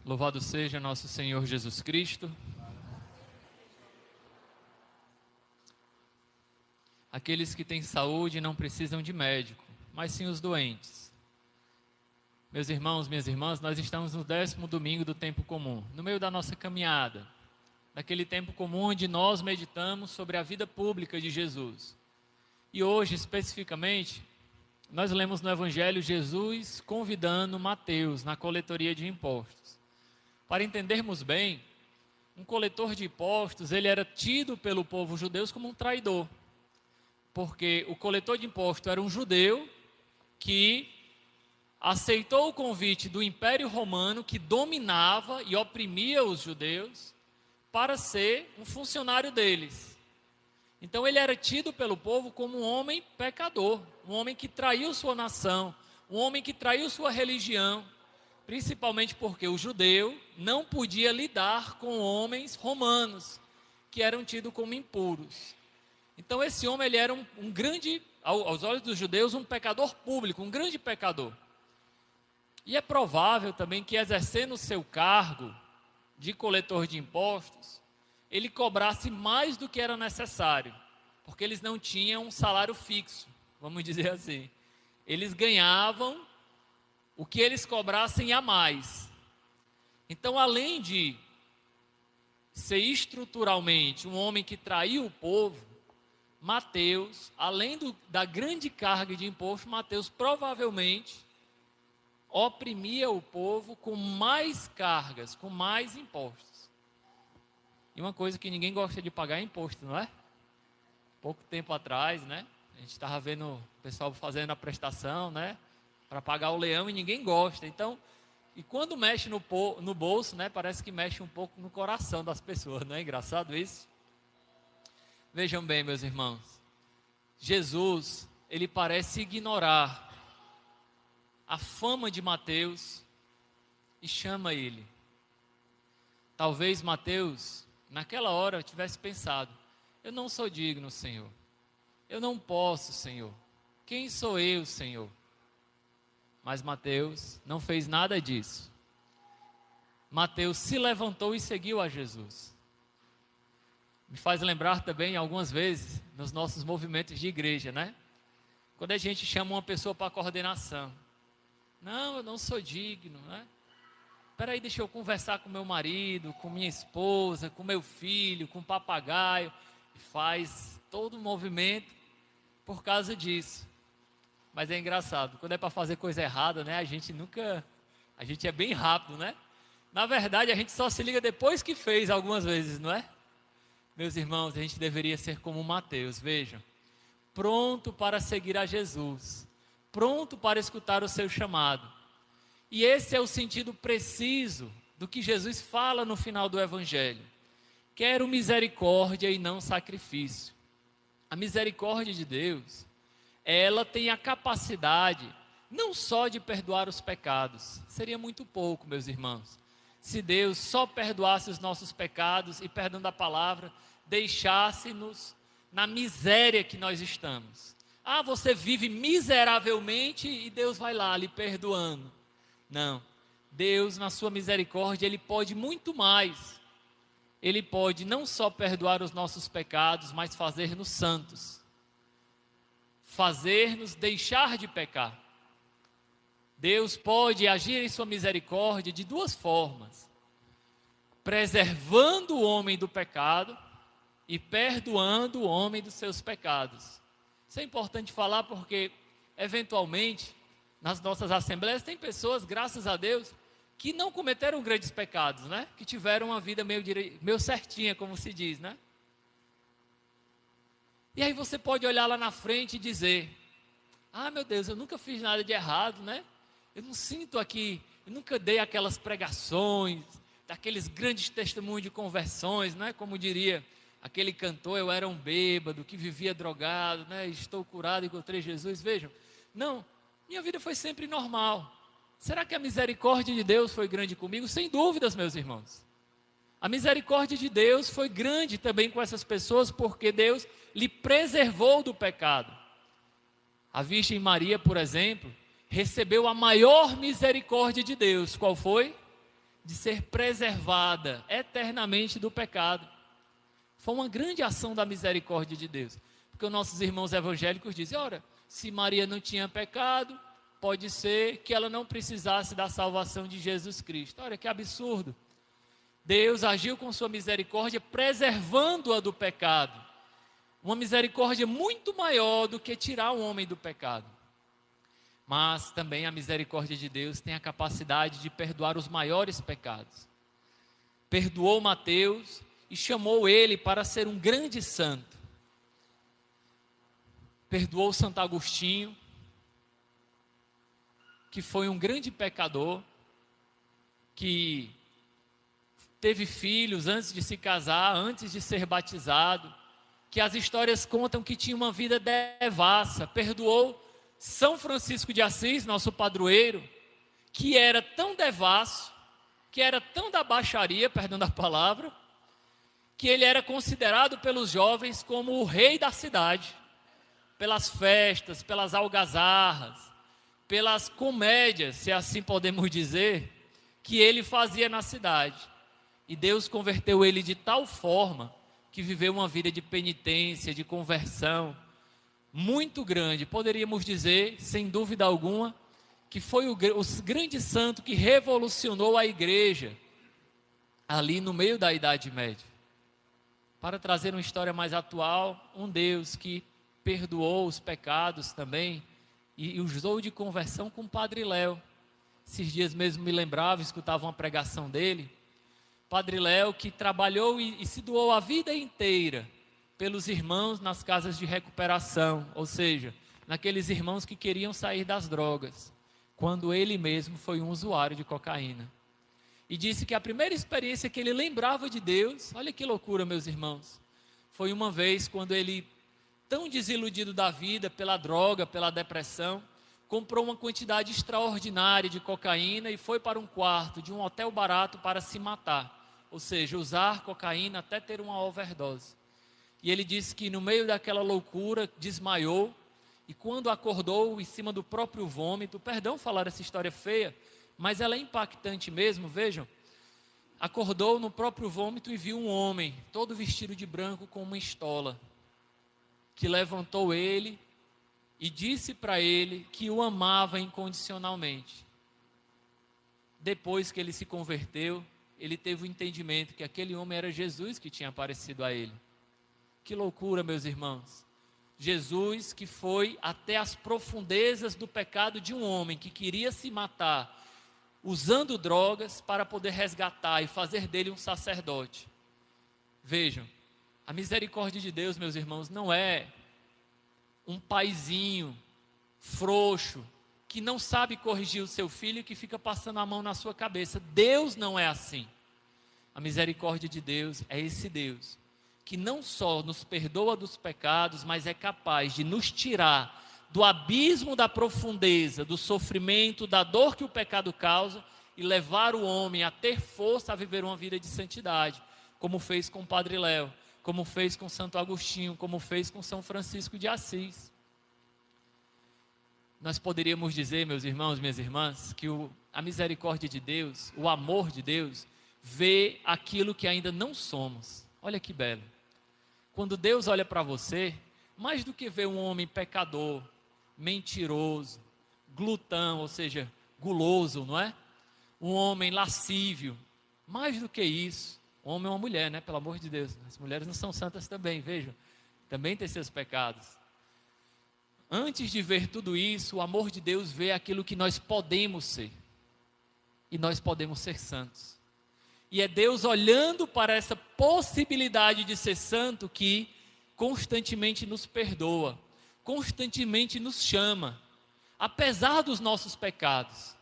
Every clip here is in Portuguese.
Louvado seja nosso Senhor Jesus Cristo. Aqueles que têm saúde não precisam de médico, mas sim os doentes. Meus irmãos, minhas irmãs, nós estamos no 10º domingo do tempo comum, no meio da nossa caminhada, daquele tempo comum onde nós meditamos sobre a vida pública de Jesus. E hoje, especificamente, nós lemos no Evangelho Jesus convidando Mateus na coletoria de impostos. Para entendermos bem, um coletor de impostos, ele era tido pelo povo judeu como um traidor. Porque o coletor de impostos era um judeu que aceitou o convite do Império Romano, que dominava e oprimia os judeus, para ser um funcionário deles. Então ele era tido pelo povo como um homem pecador, um homem que traiu sua nação, um homem que traiu sua religião, principalmente porque o judeu não podia lidar com homens romanos, que eram tidos como impuros. Então esse homem ele era um grande, aos olhos dos judeus, um pecador público, um grande pecador. E é provável também que, exercendo o seu cargo de coletor de impostos, ele cobrasse mais do que era necessário, porque eles não tinham um salário fixo, vamos dizer assim. Eles ganhavam o que eles cobrassem a mais. Então, além de ser estruturalmente um homem que traiu o povo, Mateus, além da grande carga de imposto, Mateus provavelmente oprimia o povo com mais cargas, com mais impostos. E uma coisa que ninguém gosta de pagar é imposto, não é? Pouco tempo atrás, né? A gente estava vendo o pessoal fazendo a prestação, né? Para pagar o leão, e ninguém gosta. Então, e quando mexe no bolso, né? Parece que mexe um pouco no coração das pessoas, não é engraçado isso? Vejam bem, meus irmãos, Jesus, ele parece ignorar a fama de Mateus e chama ele. Talvez Mateus, naquela hora, tivesse pensado: eu não sou digno, Senhor. Eu não posso, Senhor. Quem sou eu, Senhor? Mas Mateus não fez nada disso. Mateus se levantou e seguiu a Jesus. Me faz lembrar também, algumas vezes, nos nossos movimentos de igreja, né? Quando a gente chama uma pessoa para a coordenação. Não, eu não sou digno, né? Espera aí, deixa eu conversar com meu marido, com minha esposa, com meu filho, com o papagaio. E faz todo o movimento por causa disso. Mas é engraçado, quando é para fazer coisa errada, né? A gente é bem rápido, né? Na verdade, a gente só se liga depois que fez algumas vezes, não é? Meus irmãos, a gente deveria ser como Mateus, vejam. Pronto para seguir a Jesus. Pronto para escutar o seu chamado. E esse é o sentido preciso do que Jesus fala no final do Evangelho. Quero misericórdia e não sacrifício. A misericórdia de Deus, ela tem a capacidade não só de perdoar os pecados. Seria muito pouco, meus irmãos, se Deus só perdoasse os nossos pecados e, perdão da palavra, deixasse-nos na miséria que nós estamos. Ah, você vive miseravelmente e Deus vai lá lhe perdoando. Não, Deus, na sua misericórdia, Ele pode muito mais. Ele pode não só perdoar os nossos pecados, mas fazer-nos santos. Fazer-nos deixar de pecar. Deus pode agir em sua misericórdia de duas formas: preservando o homem do pecado e perdoando o homem dos seus pecados. Isso é importante falar porque, eventualmente, nas nossas assembleias, tem pessoas, graças a Deus, que não cometeram grandes pecados, né? Que tiveram uma vida meio certinha, como se diz, né? E aí você pode olhar lá na frente e dizer: ah, meu Deus, eu nunca fiz nada de errado, né? Eu não sinto aqui, eu nunca dei aquelas pregações, daqueles grandes testemunhos de conversões, né? Como diria aquele cantor, eu era um bêbado que vivia drogado, né? Estou curado, encontrei Jesus. Vejam, não, minha vida foi sempre normal. Será que a misericórdia de Deus foi grande comigo? Sem dúvidas, meus irmãos. A misericórdia de Deus foi grande também com essas pessoas, porque Deus lhe preservou do pecado. A Virgem Maria, por exemplo, recebeu a maior misericórdia de Deus. Qual foi? De ser preservada eternamente do pecado. Foi uma grande ação da misericórdia de Deus. Porque os nossos irmãos evangélicos dizem, ora, se Maria não tinha pecado, pode ser que ela não precisasse da salvação de Jesus Cristo. Olha que absurdo. Deus agiu com sua misericórdia, preservando-a do pecado. Uma misericórdia muito maior do que tirar o homem do pecado. Mas também a misericórdia de Deus tem a capacidade de perdoar os maiores pecados. Perdoou Mateus e chamou ele para ser um grande santo. Perdoou Santo Agostinho, que foi um grande pecador, que teve filhos antes de se casar, antes de ser batizado, que as histórias contam que tinha uma vida devassa. Perdoou São Francisco de Assis, nosso padroeiro, que era tão devasso, que era tão da baixaria, perdão da palavra, que ele era considerado pelos jovens como o rei da cidade, pelas festas, pelas algazarras, pelas comédias, se assim podemos dizer, que ele fazia na cidade. E Deus converteu ele de tal forma que viveu uma vida de penitência, de conversão muito grande. Poderíamos dizer, sem dúvida alguma, que foi o grande santo que revolucionou a igreja ali no meio da Idade Média. Para trazer uma história mais atual, um Deus que perdoou os pecados também e usou de conversão com o Padre Léo. Esses dias mesmo me lembrava, escutava uma pregação dele. Padre Léo, que trabalhou e se doou a vida inteira pelos irmãos nas casas de recuperação, ou seja, naqueles irmãos que queriam sair das drogas, quando ele mesmo foi um usuário de cocaína. E disse que a primeira experiência que ele lembrava de Deus, olha que loucura, meus irmãos, foi uma vez quando ele, tão desiludido da vida, pela droga, pela depressão, comprou uma quantidade extraordinária de cocaína e foi para um quarto de um hotel barato para se matar. Ou seja, usar cocaína até ter uma overdose. E ele disse que no meio daquela loucura desmaiou e quando acordou em cima do próprio vômito, perdão falar essa história feia, mas ela é impactante mesmo, vejam. Acordou no próprio vômito e viu um homem, todo vestido de branco com uma estola, que levantou ele e disse para ele que o amava incondicionalmente. Depois que ele se converteu, ele teve o entendimento que aquele homem era Jesus que tinha aparecido a ele. Que loucura, meus irmãos. Jesus que foi até as profundezas do pecado de um homem que queria se matar, usando drogas para poder resgatar e fazer dele um sacerdote. Vejam, a misericórdia de Deus, meus irmãos, não é um paizinho frouxo, que não sabe corrigir o seu filho e que fica passando a mão na sua cabeça. Deus não é assim. A misericórdia de Deus é esse Deus, que não só nos perdoa dos pecados, mas é capaz de nos tirar do abismo da profundeza, do sofrimento, da dor que o pecado causa e levar o homem a ter força a viver uma vida de santidade, como fez com o Padre Léo, como fez com Santo Agostinho, como fez com São Francisco de Assis. Nós poderíamos dizer, meus irmãos, minhas irmãs, que a misericórdia de Deus, o amor de Deus, vê aquilo que ainda não somos. Olha que belo. Quando Deus olha para você, mais do que ver um homem pecador, mentiroso, glutão, ou seja, guloso, não é? Um homem lascívio, mais do que isso, um homem ou uma mulher, né? Pelo amor de Deus, as mulheres não são santas também, vejam, também têm seus pecados. Antes de ver tudo isso, o amor de Deus vê aquilo que nós podemos ser, e nós podemos ser santos. E é Deus olhando para essa possibilidade de ser santo que constantemente nos perdoa, constantemente nos chama, apesar dos nossos pecados.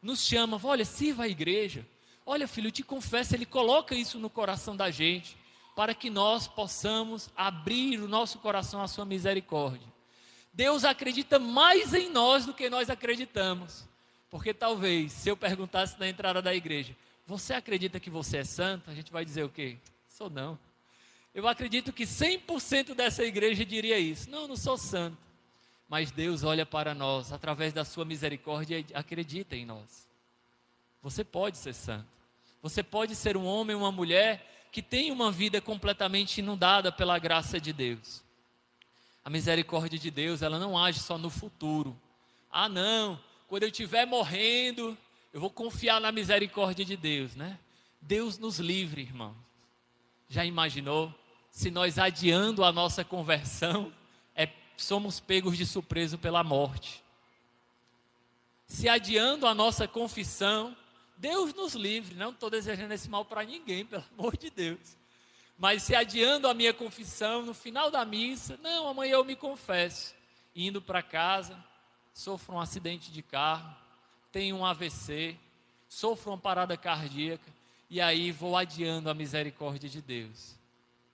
Nos chama, olha, sirva a igreja. Olha, filho, eu te confesso, Ele coloca isso no coração da gente, para que nós possamos abrir o nosso coração à sua misericórdia. Deus acredita mais em nós do que nós acreditamos. Porque talvez, se eu perguntasse na entrada da igreja, Você acredita que você é santo? A gente vai dizer o quê? Sou não. Eu acredito que 100% dessa igreja diria isso. Não, não sou santo. Mas Deus olha para nós, através da sua misericórdia, e acredita em nós. Você pode ser santo. Você pode ser um homem ou uma mulher que tem uma vida completamente inundada pela graça de Deus. A misericórdia de Deus, ela não age só no futuro. Ah, não, quando eu estiver morrendo, eu vou confiar na misericórdia de Deus, né? Deus nos livre, irmão. Já imaginou? Se nós adiando a nossa conversão, somos pegos de surpresa pela morte. Se adiando a nossa confissão, Deus nos livre. Não estou desejando esse mal para ninguém, pelo amor de Deus. Mas se adiando a minha confissão, no final da missa, não, amanhã eu me confesso. Indo para casa, sofro um acidente de carro, tenho um AVC, sofro uma parada cardíaca, e aí vou adiando a misericórdia de Deus.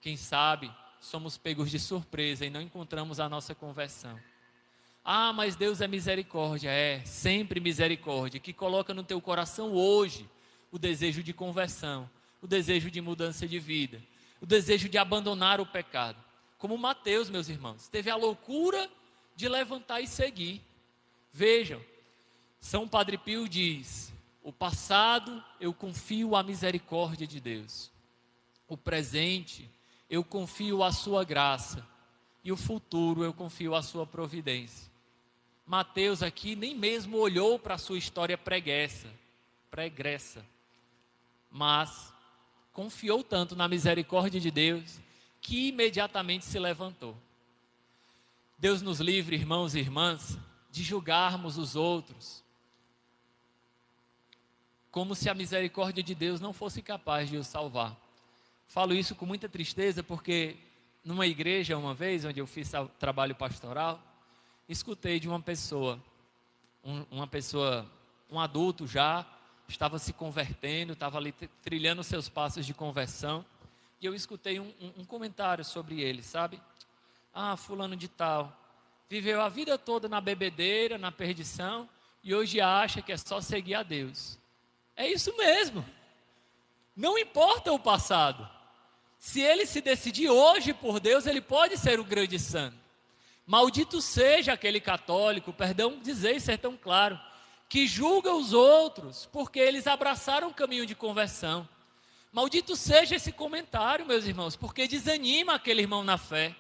Quem sabe somos pegos de surpresa e não encontramos a nossa conversão. Ah, mas Deus é misericórdia. É, sempre misericórdia, que coloca no teu coração hoje o desejo de conversão, o desejo de mudança de vida, o desejo de abandonar o pecado. Como Mateus, meus irmãos, teve a loucura de levantar e seguir. Vejam, São Padre Pio diz: o passado eu confio à misericórdia de Deus, o presente eu confio à sua graça, e o futuro eu confio à sua providência. Mateus aqui nem mesmo olhou para a sua história pregressa, mas confiou tanto na misericórdia de Deus, que imediatamente se levantou. Deus nos livre, irmãos e irmãs, de julgarmos os outros, como se a misericórdia de Deus não fosse capaz de os salvar. Falo isso com muita tristeza, porque numa igreja uma vez, onde eu fiz trabalho pastoral, escutei de uma pessoa, um adulto já, estava se convertendo, estava ali trilhando seus passos de conversão, e eu escutei um comentário sobre ele, sabe? Ah, fulano de tal, viveu a vida toda na bebedeira, na perdição, e hoje acha que é só seguir a Deus. É isso mesmo. Não importa o passado. Se ele se decidir hoje por Deus, ele pode ser um grande santo. Maldito seja aquele católico, perdão dizer e ser tão claro, que julga os outros porque eles abraçaram o caminho de conversão. Maldito seja esse comentário, meus irmãos, porque desanima aquele irmão na fé.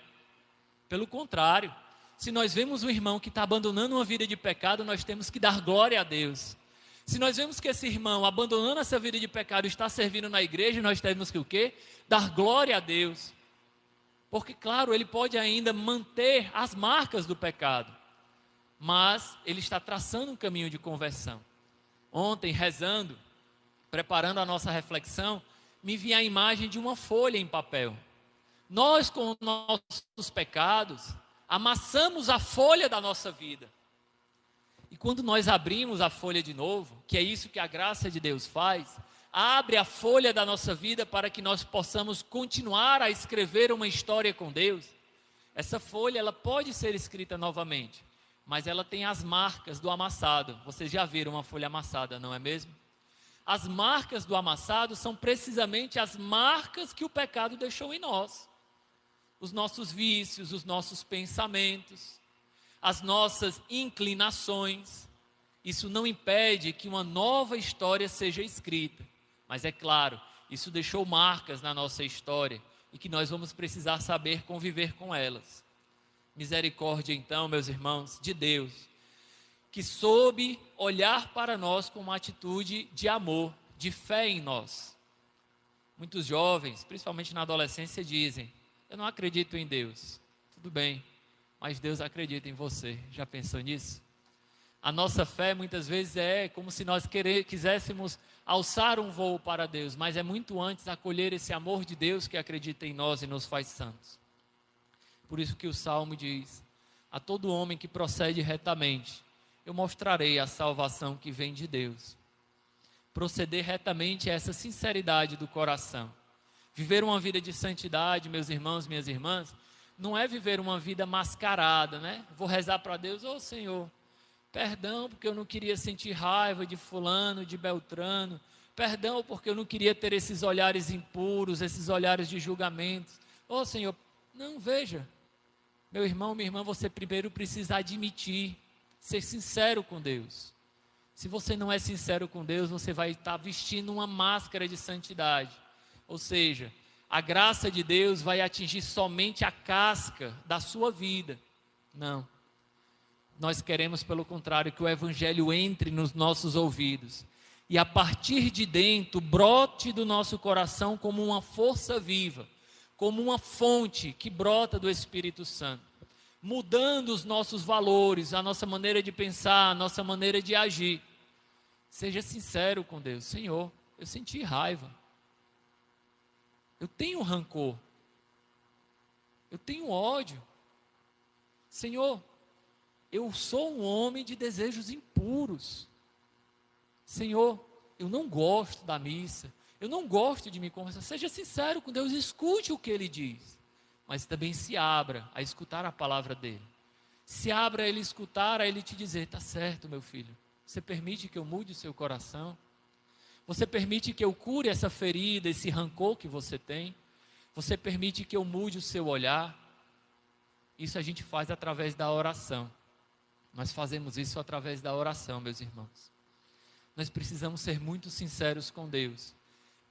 Pelo contrário, se nós vemos um irmão que está abandonando uma vida de pecado, nós temos que dar glória a Deus. Se nós vemos que esse irmão, abandonando essa vida de pecado, está servindo na igreja, nós temos que o quê? Dar glória a Deus. Porque, claro, ele pode ainda manter as marcas do pecado, mas ele está traçando um caminho de conversão. Ontem, rezando, preparando a nossa reflexão, me vi a imagem de uma folha em papel. Nós, com nossos pecados, amassamos a folha da nossa vida. E quando nós abrimos a folha de novo, que é isso que a graça de Deus faz, abre a folha da nossa vida para que nós possamos continuar a escrever uma história com Deus. Essa folha, ela pode ser escrita novamente, mas ela tem as marcas do amassado. Vocês já viram uma folha amassada, não é mesmo? As marcas do amassado são precisamente as marcas que o pecado deixou em nós. Os nossos vícios, os nossos pensamentos, as nossas inclinações. Isso não impede que uma nova história seja escrita, mas é claro, isso deixou marcas na nossa história e que nós vamos precisar saber conviver com elas. Misericórdia então, meus irmãos, de Deus, que soube olhar para nós com uma atitude de amor, de fé em nós. Muitos jovens, principalmente na adolescência, dizem: eu não acredito em Deus. Tudo bem, mas Deus acredita em você. Já pensou nisso? A nossa fé muitas vezes é como se nós quiséssemos alçar um voo para Deus, mas é muito antes acolher esse amor de Deus que acredita em nós e nos faz santos. Por isso que o Salmo diz: a todo homem que procede retamente, eu mostrarei a salvação que vem de Deus. Proceder retamente é essa sinceridade do coração. Viver uma vida de santidade, meus irmãos, minhas irmãs, não é viver uma vida mascarada, né? Vou rezar para Deus: ô Senhor, perdão porque eu não queria sentir raiva de fulano, de beltrano, Perdão porque eu não queria ter esses olhares impuros, esses olhares de julgamento. Oh, Senhor, não, veja. Meu irmão, minha irmã, você primeiro precisa admitir, ser sincero com Deus. Se você não é sincero com Deus, você vai estar vestindo uma máscara de santidade. Ou seja, a graça de Deus vai atingir somente a casca da sua vida. Não. Nós queremos, pelo contrário, que o Evangelho entre nos nossos ouvidos. E a partir de dentro, brote do nosso coração como uma força viva, como uma fonte que brota do Espírito Santo, mudando os nossos valores, a nossa maneira de pensar, a nossa maneira de agir. Seja sincero com Deus. Senhor, eu senti raiva. Eu tenho rancor. Eu tenho ódio. Senhor, eu sou um homem de desejos impuros. Senhor, eu não gosto da missa. Eu não gosto de me conversar. Seja sincero com Deus, escute o que Ele diz. Mas também se abra a escutar a palavra dEle. Se abra a Ele escutar, a Ele te dizer, está certo, meu filho. Você permite que eu mude o seu coração? Você permite que eu cure essa ferida, esse rancor que você tem? Você permite que eu mude o seu olhar? Isso a gente faz através da oração. Nós fazemos isso através da oração, meus irmãos. Nós precisamos ser muito sinceros com Deus,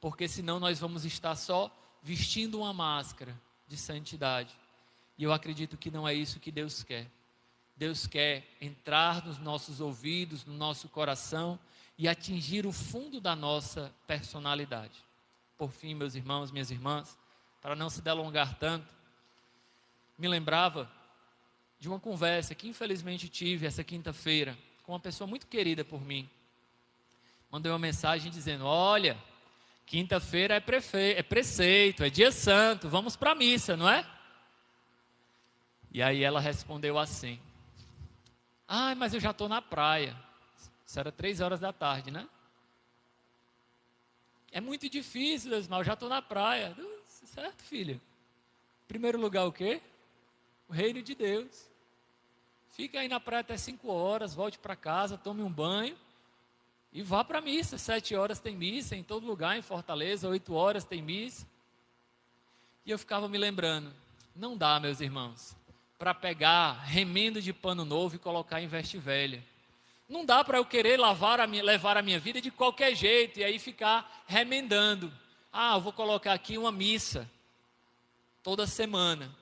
porque senão nós vamos estar só vestindo uma máscara de santidade. E eu acredito que não é isso que Deus quer. Deus quer entrar nos nossos ouvidos, no nosso coração e atingir o fundo da nossa personalidade. Por fim, meus irmãos, minhas irmãs, para não se delongar tanto, me lembrava de uma conversa que infelizmente tive essa quinta-feira com uma pessoa muito querida por mim. Mandei uma mensagem dizendo, olha, quinta-feira é preceito, é dia santo, vamos para a missa, não é? E aí ela respondeu assim, mas eu já estou na praia. Isso era 3 horas da tarde, né? É muito difícil, Desmal, eu já estou na praia. Certo, filha? Em primeiro lugar o quê? O reino de Deus. Fica aí na praia até 5 horas, volte para casa, tome um banho e vá para a missa. 7 horas tem missa em todo lugar, em Fortaleza, 8 horas tem missa. E eu ficava me lembrando, não dá, meus irmãos, para pegar remendo de pano novo e colocar em veste velha. Não dá para eu querer levar a minha vida de qualquer jeito e aí ficar remendando. Eu vou colocar aqui uma missa toda semana.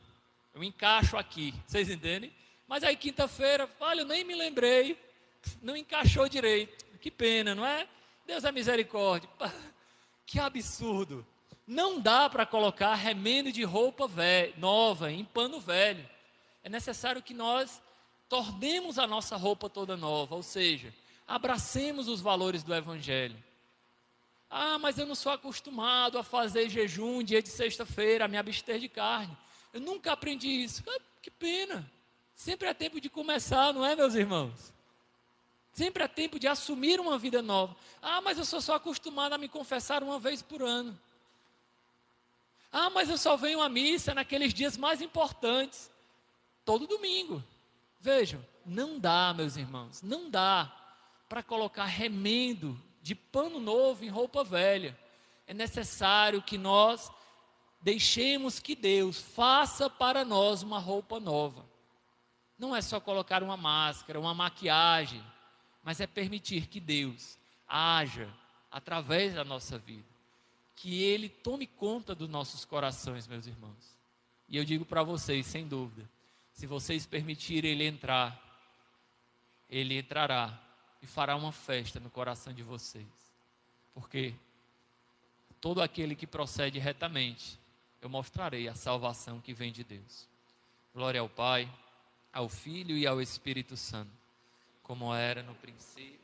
Eu encaixo aqui, vocês entendem? Mas aí quinta-feira, olha, eu nem me lembrei, não encaixou direito. Que pena, não é? Deus é misericórdia. Que absurdo. Não dá para colocar remendo de roupa nova em pano velho. É necessário que nós tornemos a nossa roupa toda nova, ou seja, abracemos os valores do Evangelho. Mas eu não sou acostumado a fazer jejum dia de sexta-feira, a me abster de carne. Eu nunca aprendi isso. Que pena. Sempre é tempo de começar, não é, meus irmãos? Sempre é tempo de assumir uma vida nova. Mas eu sou só acostumado a me confessar uma vez por ano. Mas eu só venho à missa naqueles dias mais importantes. Todo domingo. Vejam, não dá, meus irmãos, não dá para colocar remendo de pano novo em roupa velha. É necessário que nós deixemos que Deus faça para nós uma roupa nova. Não é só colocar uma máscara, uma maquiagem, mas é permitir que Deus haja através da nossa vida. Que Ele tome conta dos nossos corações, meus irmãos. E eu digo para vocês, sem dúvida, se vocês permitirem Ele entrar, Ele entrará e fará uma festa no coração de vocês. Porque todo aquele que procede retamente, eu mostrarei a salvação que vem de Deus. Glória ao Pai, ao Filho e ao Espírito Santo, como era no princípio.